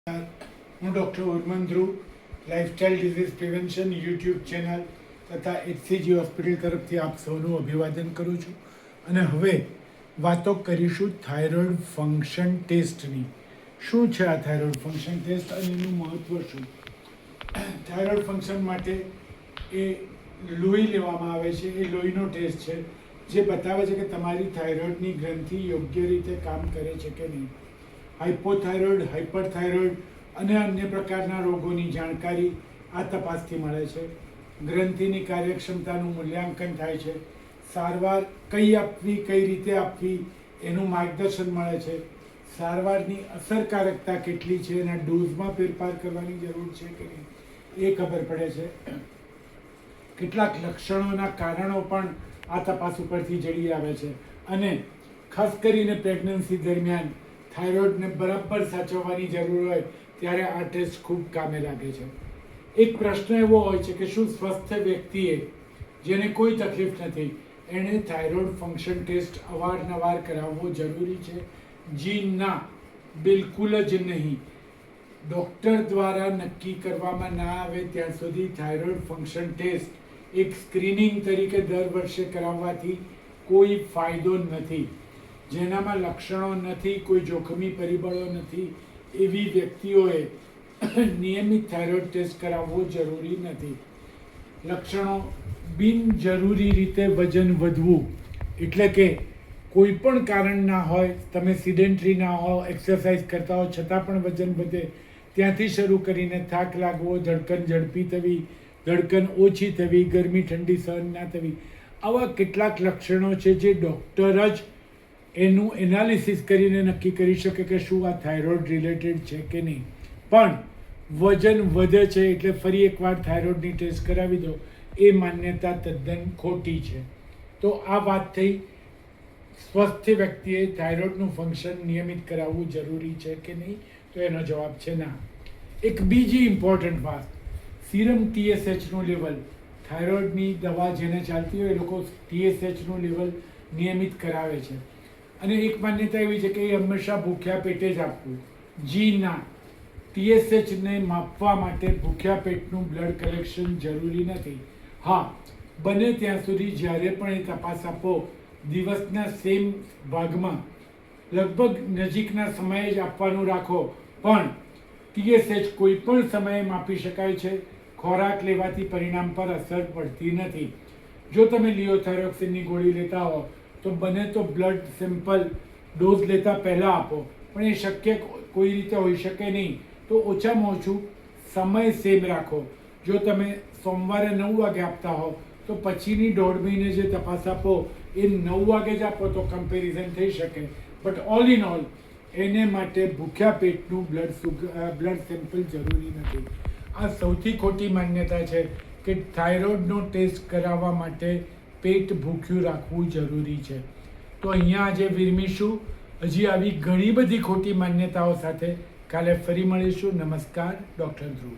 હું doctor Urman Dhruv lifestyle disease prevention YouTube channel તથા HCG hospital તરફથી આપ સૌનું અભિવાદન કરું છું. અને હવે વાતો કરીશું થાઇરોઇડ ફંક્શન ટેસ્ટની. શું છે આ થાઇરોઇડ ફંક્શન ટેસ્ટ અને એનું મહત્ત્વ શું? થાઇરોઇડ ફંક્શન માટે એ લોહી લેવામાં આવે છે. એ લોહીનો ટેસ્ટ છે જે બતાવે છે કે તમારી થાઇરોઇડની ગ્રંથિ યોગ્ય રીતે કામ કરે છે કે નહીં. હાઇપોથાઇરોઇડ, હાઇપરથાઇરોઇડ અને અન્ય પ્રકારના રોગોની જાણકારી આ તપાસથી મળે છે. ગ્રંથિની કાર્યક્ષમતાનું મૂલ્યાંકન થાય છે. સારવાર કઈ આપવી, કઈ રીતે આપવી એનું માર્ગદર્શન મળે છે. સારવારની અસરકારકતા કેટલી છે, એના ડોઝમાં ફેરફાર કરવાની જરૂર છે કે નહીં એ ખબર પડે છે. કેટલાક લક્ષણોના કારણો પણ આ તપાસ ઉપરથી જડી આવે છે. અને ખાસ કરીને પ્રેગ્નન્સી દરમિયાન થાઇરોઇડને બરાબર સાચવવાની જરૂર હોય ત્યારે આ ટેસ્ટ ખૂબ કામે લાગે છે. એક પ્રશ્ન એવો હોય છે કે શું સ્વસ્થ વ્યક્તિએ, જેને કોઈ તકલીફ નથી, એણે થાઇરોઇડ ફંક્શન ટેસ્ટ અવારનવાર કરાવવો જરૂરી છે? જી ના, બિલકુલ જ નહીં. ડૉક્ટર દ્વારા નક્કી કરવામાં ના આવે ત્યાં સુધી થાઇરોઇડ ફંક્શન ટેસ્ટ એક સ્ક્રીનિંગ તરીકે દર વર્ષે કરાવવાથી કોઈ ફાયદો નથી. જેનામાં લક્ષણો નથી, કોઈ જોખમી પરિબળો નથી, એવી વ્યક્તિઓએ નિયમિત થાઇરોઇડ ટેસ્ટ કરાવવો જરૂરી નથી. લક્ષણો: બિનજરૂરી રીતે વજન વધવું, એટલે કે કોઈ પણ કારણ ના હોય, તમે સિડેન્ટરી ના હો, એક્સરસાઇઝ કરતા હો છતાં પણ વજન વધે, ત્યાંથી શરૂ કરીને થાક લાગવો, ધડકન ઝડપી થવી, ધડકન ઓછી થવી, ગરમી ઠંડી સહન ના થવી, આવા કેટલાક લક્ષણો છે જે ડૉક્ટર જ એનું એનાલિસિસ કરીને નક્કી કરી શકે કે શું આ થાઇરોઇડ રિલેટેડ છે કે નહીં. પણ વજન વધે છે એટલે ફરી એકવાર થાઇરોઇડની ટેસ્ટ કરાવી દો, એ માન્યતા તદ્દન ખોટી છે. તો આ વાત થઈ. સ્વસ્થ વ્યક્તિએ થાઇરોઇડનું ફંક્શન નિયમિત કરાવવું જરૂરી છે કે નહીં? તો એનો જવાબ છે ના. એક બીજી ઇમ્પોર્ટન્ટ વાત, સીરમ TSHનું લેવલ. થાઇરોઇડની દવા જેને ચાલતી હોય એ લોકો TSHનું લેવલ નિયમિત કરાવે છે. અને એક માન્યતા એવી છે કે એ હંમેશા ભૂખ્યા પેટે જ આપવું. જી ના, TSHને માપવા માટે ભૂખ્યા પેટનું બ્લડ કલેક્શન જરૂરી નથી. હા, બને ત્યાં સુધી જ્યારે પણ એ તપાસ આપો, દિવસના સેમ ભાગમાં લગભગ નજીકના સમયે જ આપવાનું રાખો. પણ TSH કોઈ પણ સમયે માપી શકાય છે. ખોરાક લેવાથી પરિણામ પર અસર પડતી નથી. જો તમે લિયોથાઇરોક્સિનની ગોળી લેતા હો તો બને તો બ્લડ સેમ્પલ ડોઝ લેતા પહેલાં આપો. પણ એ શક્ય કોઈ રીતે હોઈ શકે નહીં. તો ઓછામાં ઓછું સમય સેમ રાખો. જો તમે સોમવારે 9 વાગે આપતા હો તો પછીની 1.5 મહિને જે તપાસ આપો એ 9 વાગે જ આપો તો કમ્પેરિઝન થઈ શકે. બટ ઓલ ઇન ઓલ એને માટે ભૂખ્યા પેટનું બ્લડ સેમ્પલ જરૂરી નથી. આ સૌથી ખોટી માન્યતા છે કે થાઇરોઇડનો ટેસ્ટ કરાવવા માટે પેટ ભૂખ્યું રાખવું જરૂરી છે. તો અહીંયા આજે વિરમીશું. હજી આવી ઘણી બધી ખોટી માન્યતાઓ સાથે કાલે ફરી મળીશું. નમસ્કાર, ડૉક્ટર ધ્રુવ.